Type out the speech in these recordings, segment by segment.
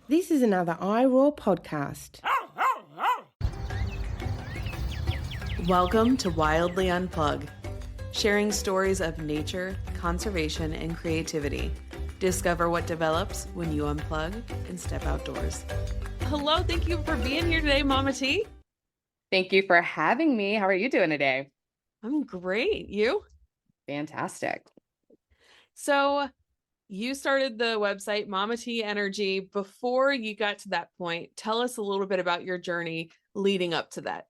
This is another iRaw podcast. Welcome to Wildly Unplugged, sharing stories of nature, conservation, and creativity. Discover what develops when you unplug and step outdoors. Hello, thank you for being here today, Mama T. Thank you for having me. How are you doing today? I'm great. You? Fantastic. So you started the website Mama T Energy. Before you got to that point, tell us a little bit about your journey leading up to that.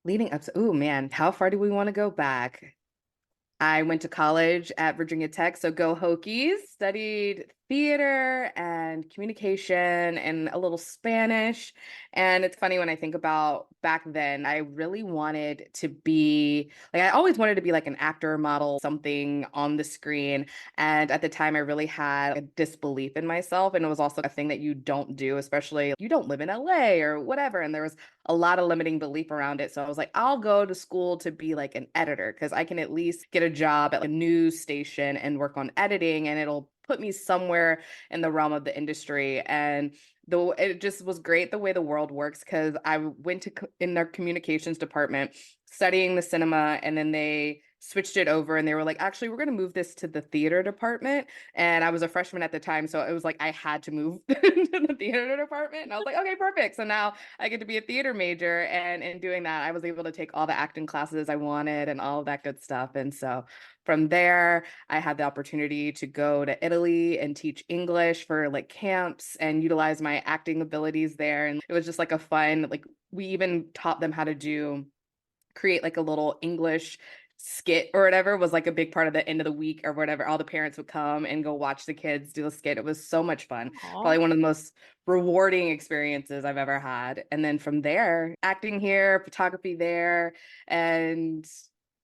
Leading up to, oh man, how far do we want to go back? I went to college at Virginia Tech, so go Hokies, studied theater and communication and a little Spanish. And it's funny when I think about back then, I really wanted to be I always wanted to be like an actor, model, something on the screen. And at the time, I really had a disbelief in myself. And it was also a thing that you don't do, especially you don't live in LA or whatever. And there was a lot of limiting belief around it. So I was like, I'll go to school to be like an editor because I can at least get a job at a news station and work on editing, and it'll put me somewhere in the realm of the industry. And though it just was great the way the world works, because I went to in their communications department studying the cinema, and then they switched it over and they were like, actually, we're going to move this to the theater department. And I was a freshman at the time, so it was like I had to move to the theater department. And I was like, okay, perfect. So now I get to be a theater major. And in doing that, I was able to take all the acting classes I wanted and all of that good stuff. And so from there, I had the opportunity to go to Italy and teach English for like camps and utilize my acting abilities there. And it was just like a fun, like we even taught them how to create like a little English skit or whatever. Was like a big part of the end of the week or whatever. All the parents would come and go watch the kids do the skit. It was so much fun. Aww. Probably one of the most rewarding experiences I've ever had. And then from there, acting here, photography there, and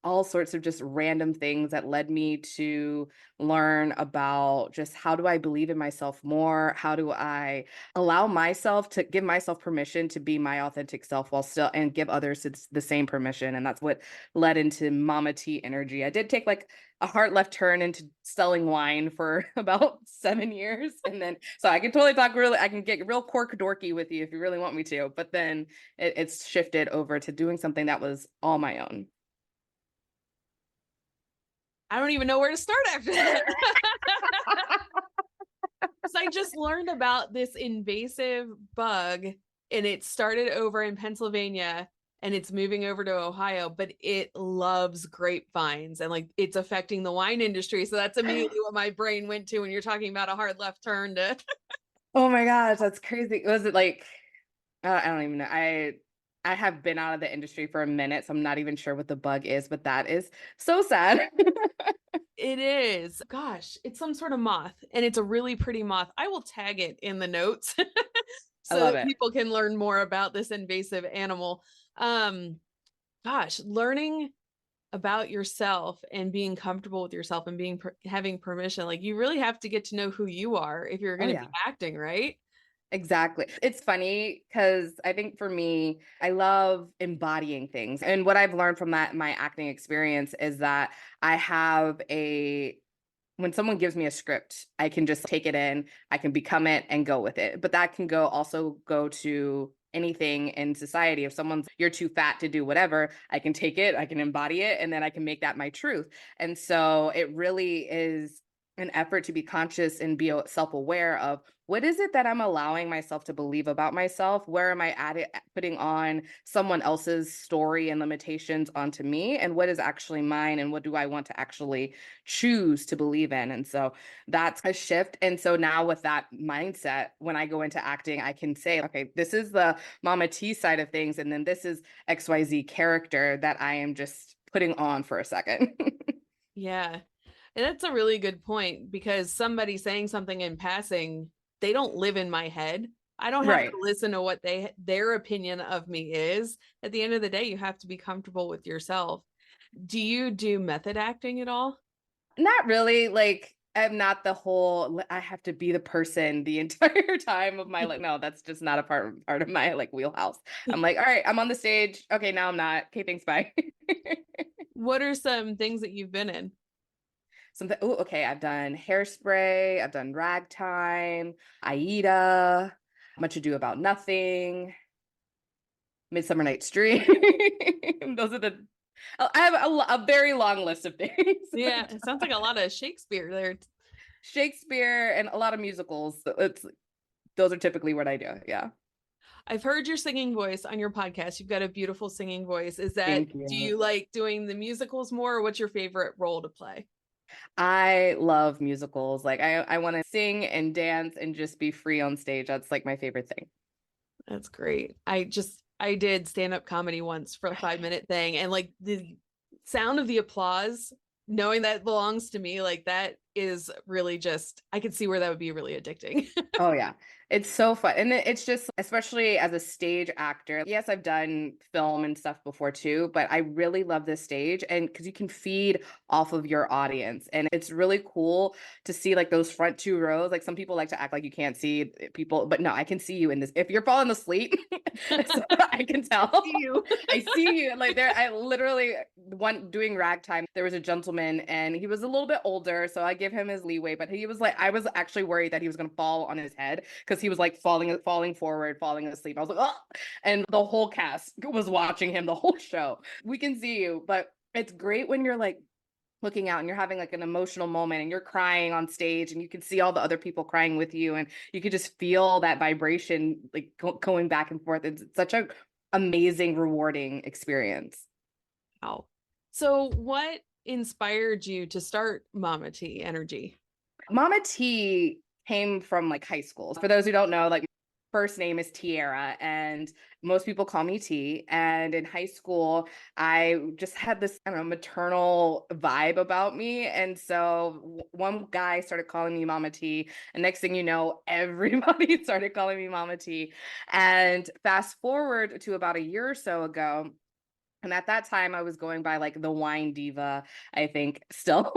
all sorts of just random things that led me to learn about just how do I believe in myself more? How do I allow myself to give myself permission to be my authentic self while still and give others the same permission? And that's what led into Mama T Energy. I did take like a hard left turn into selling wine for about 7 years. And then, so I can totally I can get real cork dorky with you if you really want me to, but then it's shifted over to doing something that was all my own. I don't even know where to start after that. So I just learned about this invasive bug, and it started over in Pennsylvania and it's moving over to Ohio, but it loves grapevines and like it's affecting the wine industry. So that's immediately what my brain went to when you're talking about a hard left turn to. Oh my gosh, that's crazy. Was it like, I don't even know. I have been out of the industry for a minute, so I'm not even sure what the bug is, but that is so sad. It is. Gosh, it's some sort of moth, and it's a really pretty moth. I will tag it in the notes I so love that it. people can learn more about this invasive animal. Gosh, learning about yourself and being comfortable with yourself and having permission, like you really have to get to know who you are if you're Oh going to yeah. be acting, right? Exactly. It's funny because I think for me, I love embodying things. And what I've learned from my acting experience is that I have when someone gives me a script, I can just take it in, I can become it and go with it. But that can also go to anything in society. If you're too fat to do whatever, I can take it, I can embody it, and then I can make that my truth. And so it really is an effort to be conscious and be self-aware of what is it that I'm allowing myself to believe about myself? Where am I putting on someone else's story and limitations onto me? And what is actually mine? And what do I want to actually choose to believe in? And so that's a shift. And so now with that mindset, when I go into acting, I can say, okay, this is the Mama T side of things. And then this is XYZ character that I am just putting on for a second. Yeah. And that's a really good point, because somebody saying something in passing, they don't live in my head. I don't have Right. to listen to what their opinion of me is. At the end of the day, you have to be comfortable with yourself. Do you do method acting at all? Not really. Like, I'm not I have to be the person the entire time of my life. No, that's just not a part of my like wheelhouse. I'm like, all right, I'm on the stage. Okay, now I'm not. Okay, thanks, bye. What are some things that you've been in? Okay. I've done Hairspray. I've done Ragtime, Aida. Much Ado About Nothing, Midsummer Night's Dream. Those are the, I have a very long list of things. Yeah, it sounds like a lot of Shakespeare there. Shakespeare and a lot of musicals. Those are typically what I do. Yeah. I've heard your singing voice on your podcast. You've got a beautiful singing voice. Thank Do you. you like doing the musicals more, or what's your favorite role to play? I love musicals. Like I want to sing and dance and just be free on stage. That's like my favorite thing. That's great. I did stand-up comedy once for a 5-minute thing, and like the sound of the applause, knowing that belongs to me, like that is really just, I could see where that would be really addicting. Oh yeah. It's so fun. And it's just, especially as a stage actor. Yes, I've done film and stuff before too, but I really love this stage, and because you can feed off of your audience. And it's really cool to see like those front 2 rows. Like some people like to act like you can't see people, but no, I can see you in this. If you're falling asleep, so I can tell. I see you. I see you. Like I literally, one doing ragtime, there was a gentleman and he was a little bit older, so I give him his leeway, but he was like, I was actually worried that he was going to fall on his head because he was like falling forward, falling asleep. I was like, oh, and the whole cast was watching him the whole show. We can see you, but it's great when you're like looking out and you're having like an emotional moment and you're crying on stage and you can see all the other people crying with you and you could just feel that vibration like going back and forth. It's such a amazing, rewarding experience. Wow. So what inspired you to start Mama T Energy? Mama T came from like high school. For those who don't know, like first name is Tiara and most people call me T. And in high school, I just had this, I don't know, maternal vibe about me. And so one guy started calling me Mama T. And next thing you know, everybody started calling me Mama T. And fast forward to about a year or so ago, and at that time, I was going by like the wine diva, I think, still.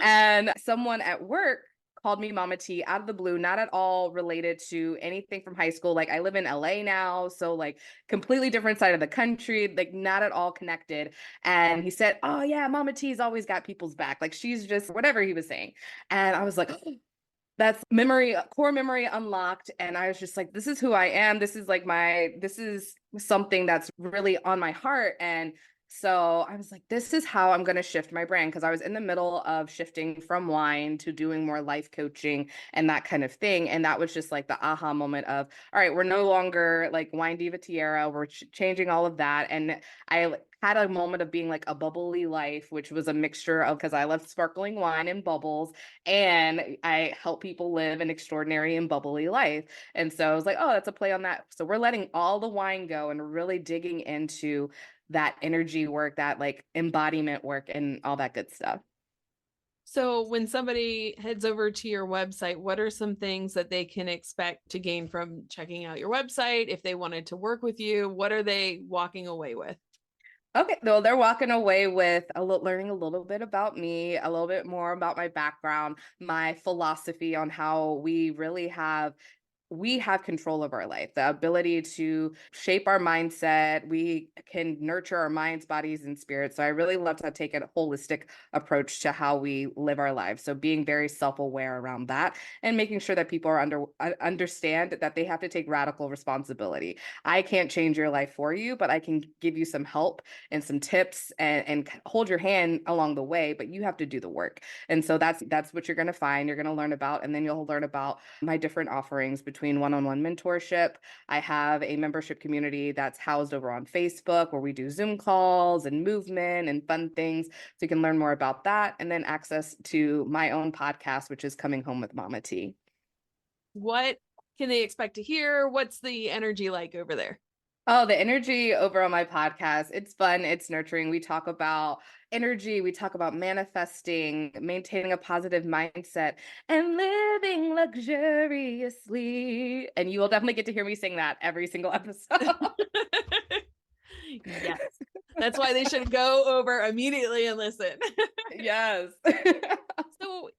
And someone at work called me Mama T out of the blue, not at all related to anything from high school. Like I live in LA now, so like completely different side of the country, like not at all connected. And he said, "Oh yeah, Mama T's always got people's back. Like she's just whatever he was saying." And I was like, that's memory, core memory unlocked. And I was just like, this is who I am. This is like this is something that's really on my heart. And so I was like, this is how I'm going to shift my brand. Cause I was in the middle of shifting from wine to doing more life coaching and that kind of thing. And that was just like the aha moment of, all right, we're no longer like wine diva Tiara. We're changing all of that. And I had a moment of being like a bubbly life, which was a mixture of, because I love sparkling wine and bubbles, and I help people live an extraordinary and bubbly life. And so I was like, oh, that's a play on that. So we're letting all the wine go and really digging into that energy work, that like embodiment work and all that good stuff. So when somebody heads over to your website, what are some things that they can expect to gain from checking out your website? If they wanted to work with you, what are they walking away with? Okay, well, they're walking away with learning a little bit about me, a little bit more about my background, my philosophy on how we have control of our life, the ability to shape our mindset. We can nurture our minds, bodies, and spirits. So I really love to take a holistic approach to how we live our lives. So being very self-aware around that and making sure that people understand that they have to take radical responsibility. I can't change your life for you, but I can give you some help and some tips and hold your hand along the way, but you have to do the work. And so that's what you're going to find. You're going to learn about, and then you'll learn about my different offerings between one-on-one mentorship. I have a membership community that's housed over on Facebook where we do Zoom calls and movement and fun things. So you can learn more about that, and then access to my own podcast, which is Coming Home with Mama T. What can they expect to hear? What's the energy like over there? Oh, the energy over on my podcast, it's fun, it's nurturing. We talk about energy, we talk about manifesting, maintaining a positive mindset, and living luxuriously. And you will definitely get to hear me sing that every single episode. Yes. That's why they should go over immediately and listen. Yes. So,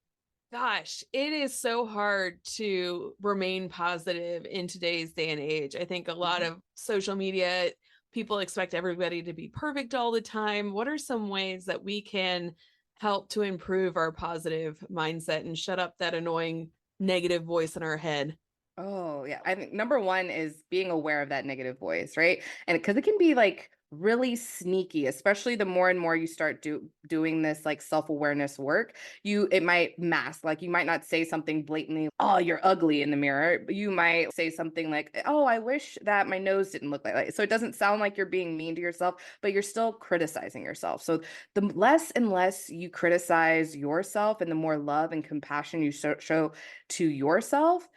gosh, it is so hard to remain positive in today's day and age. I think a lot of social media, people expect everybody to be perfect all the time. What are some ways that we can help to improve our positive mindset and shut up that annoying negative voice in our head? Oh, yeah. I think number one is being aware of that negative voice, right? And because it can be like really sneaky, especially the more and more you start doing this like self-awareness work, it might mask. Like you might not say something blatantly, oh, you're ugly in the mirror. But you might say something like, oh, I wish that my nose didn't look like. So it doesn't sound like you're being mean to yourself, but you're still criticizing yourself. So the less and less you criticize yourself and the more love and compassion you show to yourself,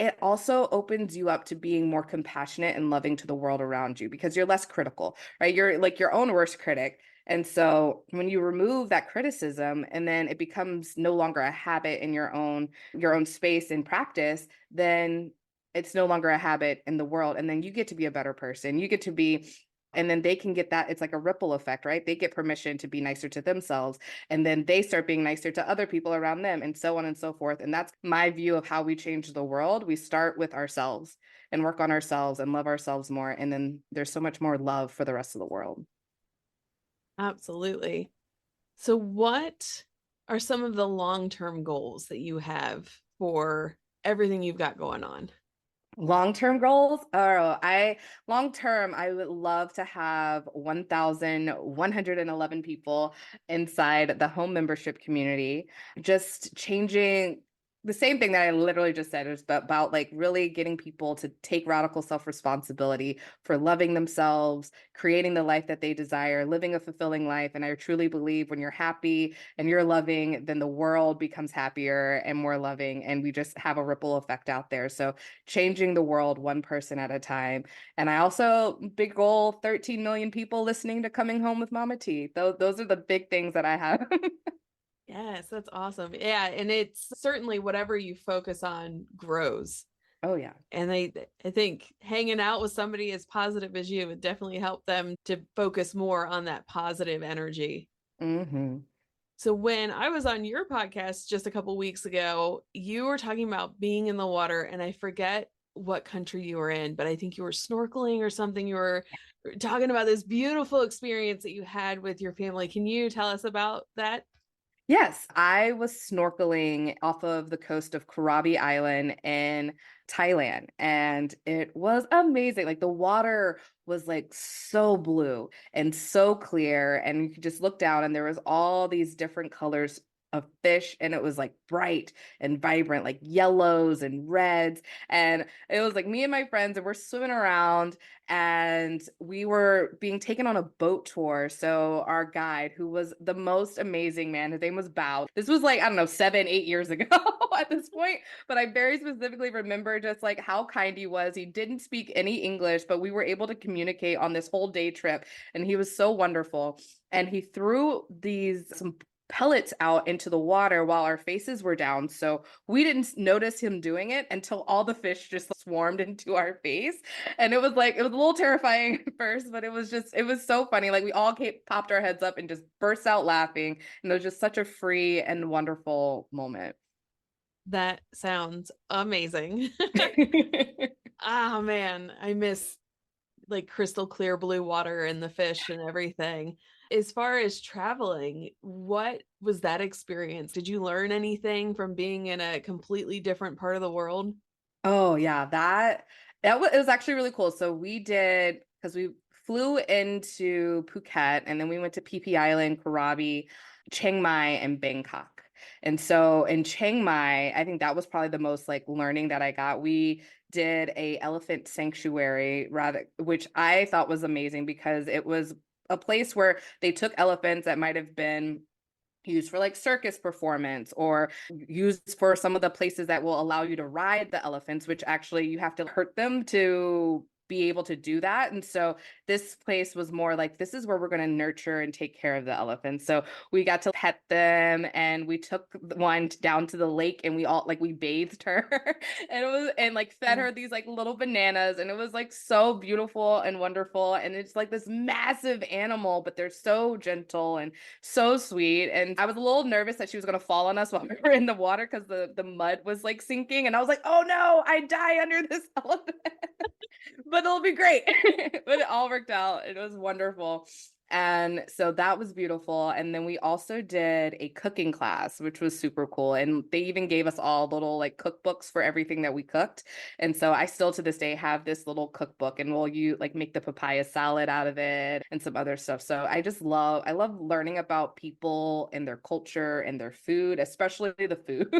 it also opens you up to being more compassionate and loving to the world around you because you're less critical, right? You're like your own worst critic. And so when you remove that criticism and then it becomes no longer a habit in your own space and practice, then it's no longer a habit in the world. And then you get to be a better person. You get to be, and then they can get that. It's like a ripple effect, right? They get permission to be nicer to themselves, and then they start being nicer to other people around them, and so on and so forth. And that's my view of how we change the world. We start with ourselves and work on ourselves and love ourselves more, and then there's so much more love for the rest of the world. Absolutely. So what are some of the long-term goals that you have for everything you've got going on? Long-term goals? Long-term, I would love to have 1,111 people inside the home membership community, just changing the same thing that I literally just said is about like really getting people to take radical self-responsibility for loving themselves, creating the life that they desire, living a fulfilling life. And I truly believe when you're happy and you're loving, then the world becomes happier and more loving, and we just have a ripple effect out there. So changing the world one person at a time. And I also, big goal, 13 million people listening to Coming Home with Mama T. Those are the big things that I have. Yes, that's awesome. Yeah, and it's certainly whatever you focus on grows. Oh, yeah. And I think hanging out with somebody as positive as you would definitely help them to focus more on that positive energy. Mm-hmm. So when I was on your podcast just a couple weeks ago, you were talking about being in the water, and I forget what country you were in, but I think you were snorkeling or something. You were talking about this beautiful experience that you had with your family. Can you tell us about that? Yes, I was snorkeling off of the coast of Krabi Island in Thailand, and it was amazing. Like the water was like so blue and so clear, and you could just look down, and there was all these different colors of fish, and it was like bright and vibrant, like yellows and reds. And it was like me and my friends, and we're swimming around, and we were being taken on a boat tour. So our guide, who was the most amazing man, his name was Bao. This was like, I don't know, 7, 8 years ago at this point, but I very specifically remember just like how kind he was. He didn't speak any English, but we were able to communicate on this whole day trip, and he was so wonderful. And he threw some pellets out into the water while our faces were down. So we didn't notice him doing it until all the fish just swarmed into our face. And it was a little terrifying at first, but it was so funny. Like we all popped our heads up and just burst out laughing. And it was just such a free and wonderful moment. That sounds amazing. Ah, man, I miss like crystal clear blue water and the fish and everything. As far as traveling, what was that experience? Did you learn anything from being in a completely different part of the world? Oh yeah, that was it was actually really cool. So we did because we flew into Phuket and then we went to Phi Phi Island, Krabi, Chiang Mai, and Bangkok. And so in Chiang Mai, I think that was probably the most like learning that I got. We did a elephant sanctuary which I thought was amazing because it was a place where they took elephants that might have been used for like circus performance or used for some of the places that will allow you to ride the elephants, which actually you have to hurt them to be able to do that. And so this place was more like, this is where we're going to nurture and take care of the elephants. So we got to pet them, and we took one down to the lake, and we bathed her and like fed her these like little bananas, and it was like so beautiful and wonderful. And it's like this massive animal, but they're so gentle and so sweet. And I was a little nervous that she was going to fall on us while we were in the water because the mud was like sinking. And I was like, oh no, I die under this elephant. But it'll be great. But it all worked out. It was wonderful. And so that was beautiful. And then we also did a cooking class, which was super cool. And they even gave us all little like cookbooks for everything that we cooked. And so I still to this day have this little cookbook, and you like make the papaya salad out of it and some other stuff. So I love learning about people and their culture and their food, especially the food.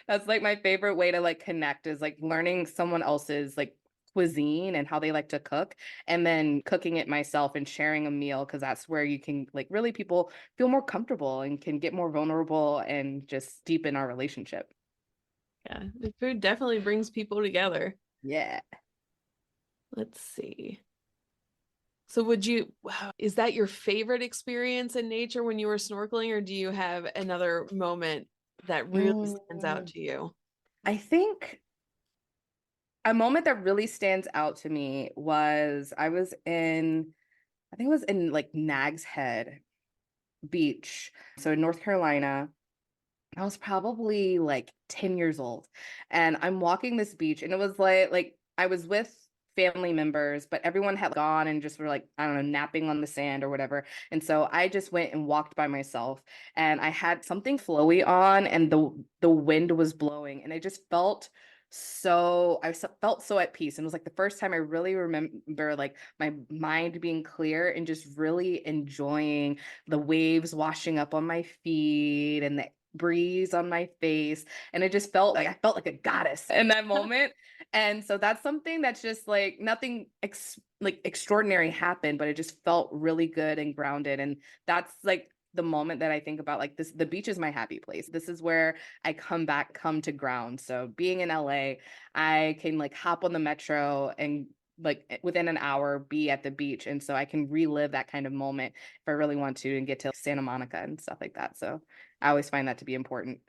That's like my favorite way to like connect, is like learning someone else's like cuisine and how they like to cook, and then cooking it myself and sharing a meal, because that's where you can like really people feel more comfortable and can get more vulnerable and just deepen our relationship. Yeah, the food definitely brings people together. Yeah. Let's see. So is that your favorite experience in nature when you were snorkeling, or do you have another moment that really stands out to you? I think a moment that really stands out to me was I think it was in like Nag's Head Beach. So in North Carolina. I was probably like 10 years old, and I'm walking this beach, and it was like I was with family members, but everyone had gone and just were like, I don't know, napping on the sand or whatever. And so I just went and walked by myself, and I had something flowy on, and the wind was blowing, and I just felt so at peace. And it was like the first time I really remember like my mind being clear and just really enjoying the waves washing up on my feet and the breeze on my face. And I felt like a goddess in that moment. And so that's something that's just like nothing like extraordinary happened, but it just felt really good and grounded. And that's like the moment that I think about, like, the beach is my happy place. This is where I come to ground. So being in LA, I can like hop on the metro and like within an hour be at the beach. And so I can relive that kind of moment if I really want to, and get to Santa Monica and stuff like that. So I always find that to be important.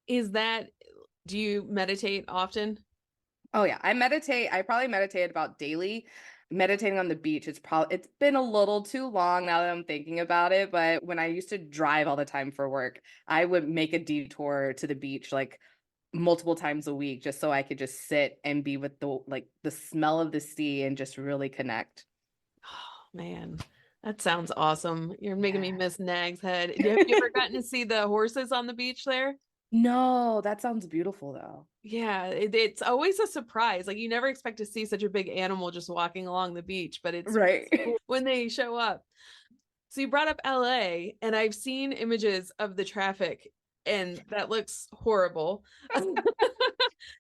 Do you meditate often? Oh yeah, I meditate. I probably meditate about daily. Meditating on the beach, it's been a little too long now that I'm thinking about it, but when I used to drive all the time for work, I would make a detour to the beach like multiple times a week, just so I could just sit and be with the smell of the sea and just really connect. Oh man, that sounds awesome. You're making me Yeah. miss Nag's Head. Have you ever gotten to see the horses on the beach there? No, that sounds beautiful though. Yeah, it's always a surprise. Like you never expect to see such a big animal just walking along the beach, but it's Right. cool when they show up. So you brought up LA, and I've seen images of the traffic, and that looks horrible.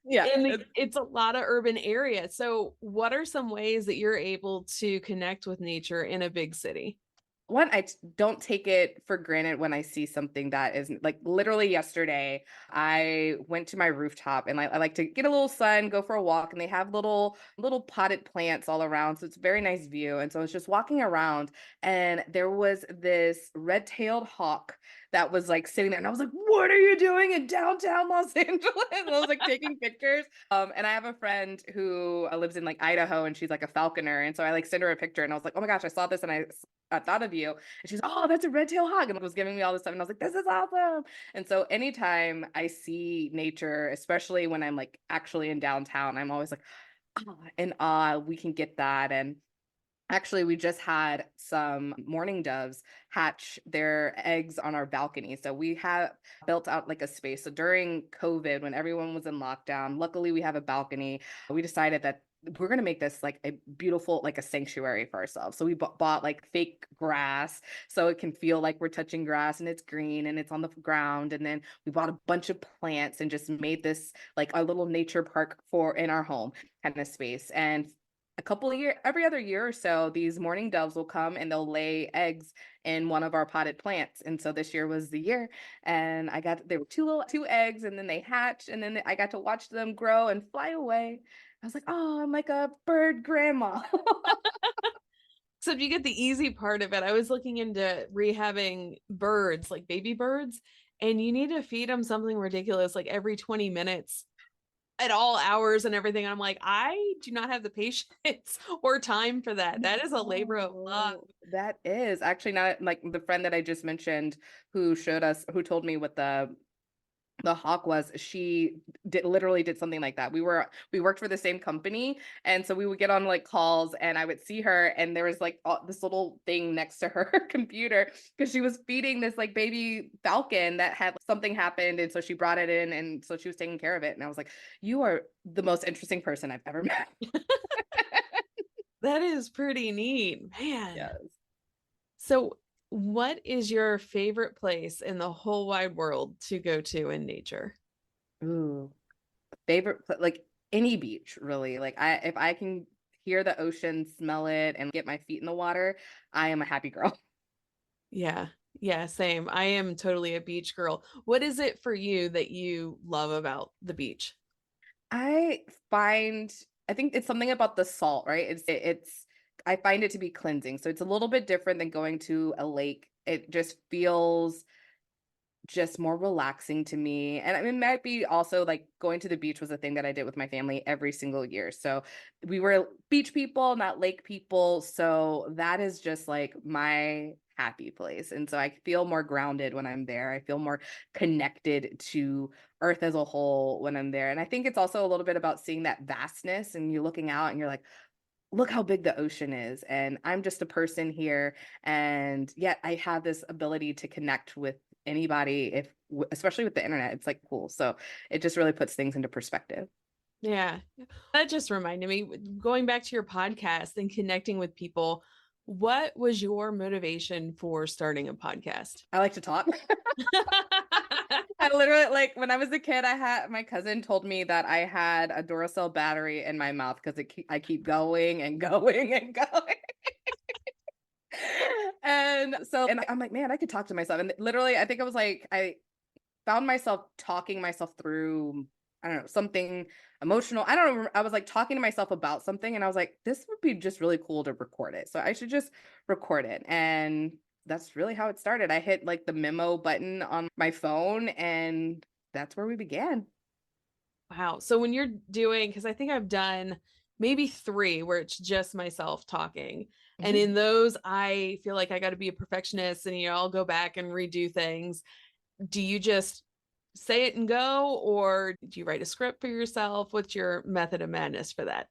Yeah. And it's a lot of urban area. So what are some ways that you're able to connect with nature in a big city? One, don't take it for granted when I see something that is like literally yesterday. I went to my rooftop, and I like to get a little sun, go for a walk, and they have little potted plants all around. So it's a very nice view. And so I was just walking around, and there was this red-tailed hawk that was like sitting there, and I was like, what are you doing in downtown Los Angeles? And I was like taking pictures. And I have a friend who lives in like Idaho, and she's like a falconer. And so I like sent her a picture, and I was like, oh my gosh, I saw this, and I thought of you. And she's, oh, that's a red-tailed hawk, and was giving me all this stuff. And I was like, this is awesome. And so anytime I see nature, especially when I'm like actually in downtown, I'm always like, oh, in awe. We can get that. And actually, we just had some mourning doves hatch their eggs on our balcony. So we have built out like a space. So during COVID, when everyone was in lockdown, luckily we have a balcony. We decided that we're going to make this like a beautiful, like a sanctuary for ourselves. So we bought like fake grass so it can feel like we're touching grass, and it's green and it's on the ground. And then we bought a bunch of plants and just made this like a little nature park for in our home kind of space. And every other year or so, these mourning doves will come and they'll lay eggs in one of our potted plants. And so this year was the year, and there were two eggs, and then they hatched, and then I got to watch them grow and fly away. I was like, oh, I'm like a bird grandma. So if you get the easy part of it, I was looking into rehabbing birds, like baby birds, and you need to feed them something ridiculous like every 20 minutes at all hours and everything. I'm like, I do not have the patience or time for that. That is a labor of love. That is actually not like the friend that I just mentioned who told me what the the hawk was she literally did something like that. We worked for the same company, and so we would get on like calls, and I would see her, and there was like this little thing next to her computer because she was feeding this like baby falcon that had something happened, and so she brought it in, and so she was taking care of it. And I was like, you are the most interesting person I've ever met. That is pretty neat, man. Yes. So, what is your favorite place in the whole wide world to go to in nature? Ooh, like any beach, really. Like if I can hear the ocean, smell it, and get my feet in the water, I am a happy girl. Yeah. Yeah, same. I am totally a beach girl. What is it for you that you love about the beach? I find I think it's something about the salt, right? It's I find it to be cleansing. So it's a little bit different than going to a lake. It just feels just more relaxing to me. And I mean, it might be also like going to the beach was a thing that I did with my family every single year. So we were beach people, not lake people. So that is just like my happy place. And so I feel more grounded when I'm there. I feel more connected to Earth as a whole when I'm there. And I think it's also a little bit about seeing that vastness and you're looking out and you're like, look how big the ocean is. And I'm just a person here. And yet I have this ability to connect with anybody, especially with the internet. It's like cool. So it just really puts things into perspective. Yeah. That just reminded me, going back to your podcast and connecting with people, what was your motivation for starting a podcast? I like to talk. I literally, like, when I was a kid, my cousin told me that I had a Duracell battery in my mouth because I keep going and going and going. And so, and I'm like, man, I could talk to myself. And literally, I think I found myself talking myself through, I don't know, something emotional. I don't know. I was like talking to myself about something, and I was like, this would be just really cool to record it. So I should just record it. And that's really how it started. I hit like the memo button on my phone, and that's where we began. Wow. So when you're doing, because I think I've done maybe three where it's just myself talking. And Mhm. in those, I feel like I got to be a perfectionist and, I'll go back and redo things. Do you just say it and go, or do you write a script for yourself? What's your method of madness for that?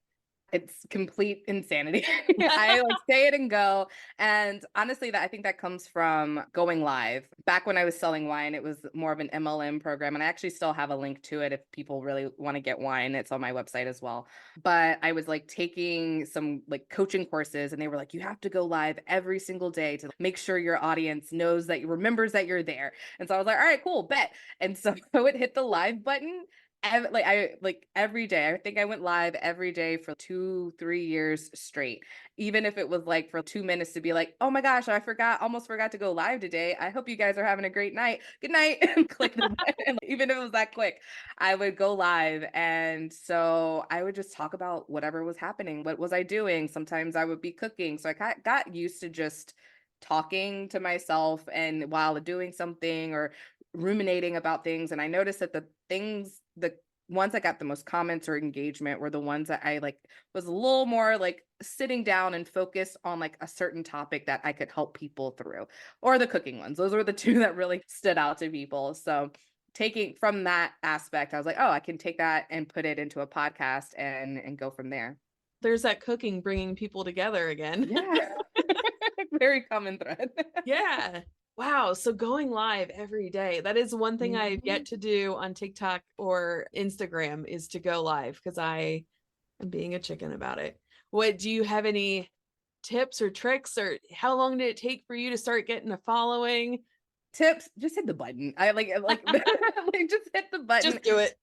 It's complete insanity. I like say it and go. And honestly, I think that comes from going live. Back when I was selling wine, it was more of an MLM program. And I actually still have a link to it if people really want to get wine. It's on my website as well. But I was like taking some like coaching courses, and they were like, you have to go live every single day to make sure your audience knows that remembers that you're there. And so I was like, all right, cool, bet. And so I would hit the live button like every day. I think I went live every day for 2-3 years straight, even if it was like for 2 minutes to be like, oh my gosh, almost forgot to go live today. I hope you guys are having a great night. Good night. And click the button. Even if it was that quick, I would go live. And so I would just talk about whatever was happening. What was I doing? Sometimes I would be cooking. So I got used to just talking to myself and while doing something or ruminating about things. And I noticed that the ones that got the most comments or engagement were the ones that I like was a little more like sitting down and focused on like a certain topic that I could help people through, or the cooking ones. Those were the two that really stood out to people. So taking from that aspect, I was like, oh, I can take that and put it into a podcast and go from there. There's that cooking bringing people together again. Yeah. Very common thread. Yeah. Wow. So going live every day, that is one thing I've yet Mhm. to do on TikTok or Instagram, is to go live, because I am being a chicken about it. What do you have any tips or tricks, or how long did it take for you to start getting a following? Tips, just hit the button. I like like just hit the button. Just do it.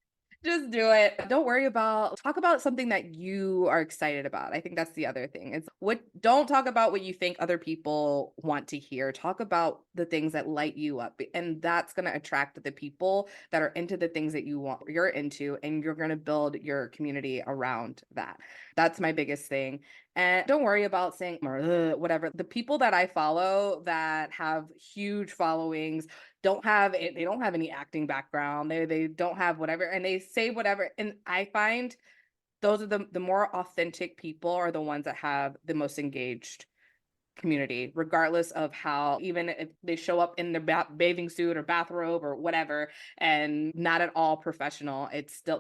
Just do it. Don't worry about talk about something that you are excited about. I think that's the other thing. It's what don't talk about what you think other people want to hear. Talk about the things that light you up. And that's going to attract the people that are into the things that you're into, and you're going to build your community around that. That's my biggest thing. And don't worry about saying or whatever. The people that I follow that have huge followings they don't have any acting background. They don't have whatever, and they say whatever. And I find those are the more authentic people are the ones that have the most engaged community, regardless of how, even if they show up in their bathing suit or bathrobe or whatever, and not at all professional,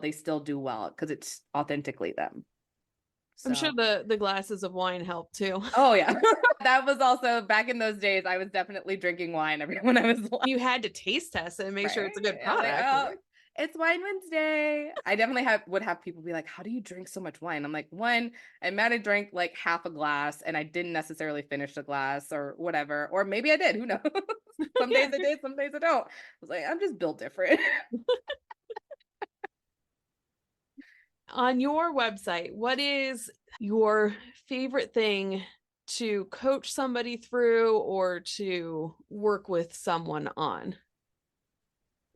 they still do well because it's authentically them. I'm sure So, the glasses of wine help too. oh yeah, that was also back in those days. I was definitely drinking wine when I was You had to taste test it and make sure it's a good I was like, product. oh, it's Wine Wednesday. I definitely would have people be like, how do you drink so much wine? I'm like, one, I might have drank like half a glass and I didn't necessarily finish the glass or whatever. Or maybe I did. Who knows? Some days I did, some days I don't. I was like, I'm just built different. On your website, what is your favorite thing to coach somebody through or to work with someone on?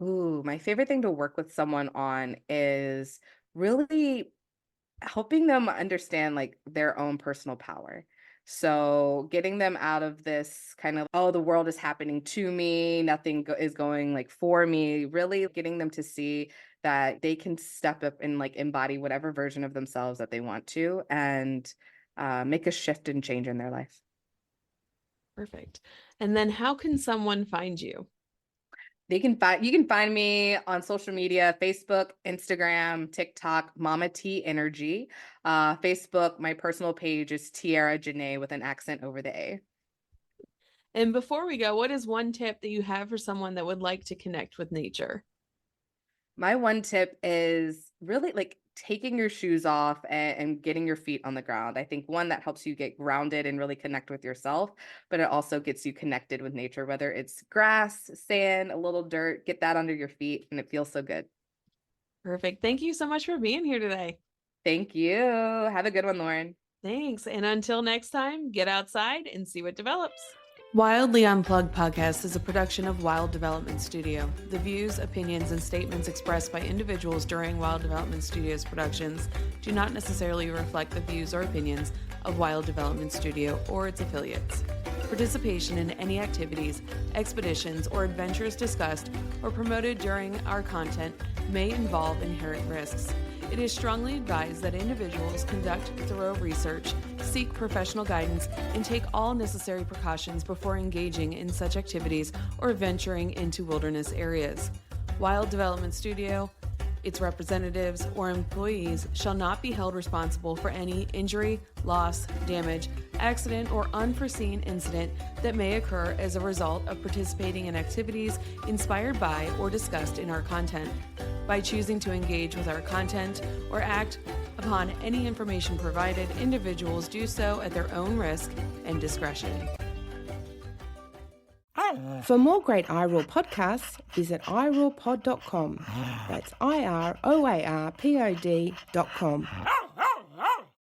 Ooh, my favorite thing to work with someone on is really helping them understand like their own personal power. So getting them out of this kind of, oh, the world is happening to me, nothing is going like for me, really getting them to see that they can step up and like embody whatever version of themselves that they want to, and make a shift and change in their life. Perfect. And then how can someone find you? You can find me on social media: Facebook, Instagram, TikTok, Mama T Energy. Facebook, my personal page is Tiara Janae with an accent over the A. And before we go, what is one tip that you have for someone that would like to connect with nature? My one tip is really like taking your shoes off and getting your feet on the ground. I think one, that helps you get grounded and really connect with yourself, but it also gets you connected with nature, whether it's grass, sand, a little dirt, get that under your feet, and it feels so good. Perfect. Thank you so much for being here today. Thank you. Have a good one, Lauren. Thanks. And until next time, get outside and see what develops. Wildly Unplugged podcast is a production of Wild Development Studio. The views, opinions, and statements expressed by individuals during Wild Development Studio's productions do not necessarily reflect the views or opinions of Wild Development Studio or its affiliates. Participation in any activities, expeditions, or adventures discussed or promoted during our content may involve inherent risks. It is strongly advised that individuals conduct thorough research, seek professional guidance, and take all necessary precautions before engaging in such activities or venturing into wilderness areas. Wild Development Studio, its representatives, or employees shall not be held responsible for any injury, loss, damage, accident, or unforeseen incident that may occur as a result of participating in activities inspired by or discussed in our content. By choosing to engage with our content or act upon any information provided, individuals do so at their own risk and discretion. For more great iRaw podcasts, visit irawpod.com. That's IROARPOD.com.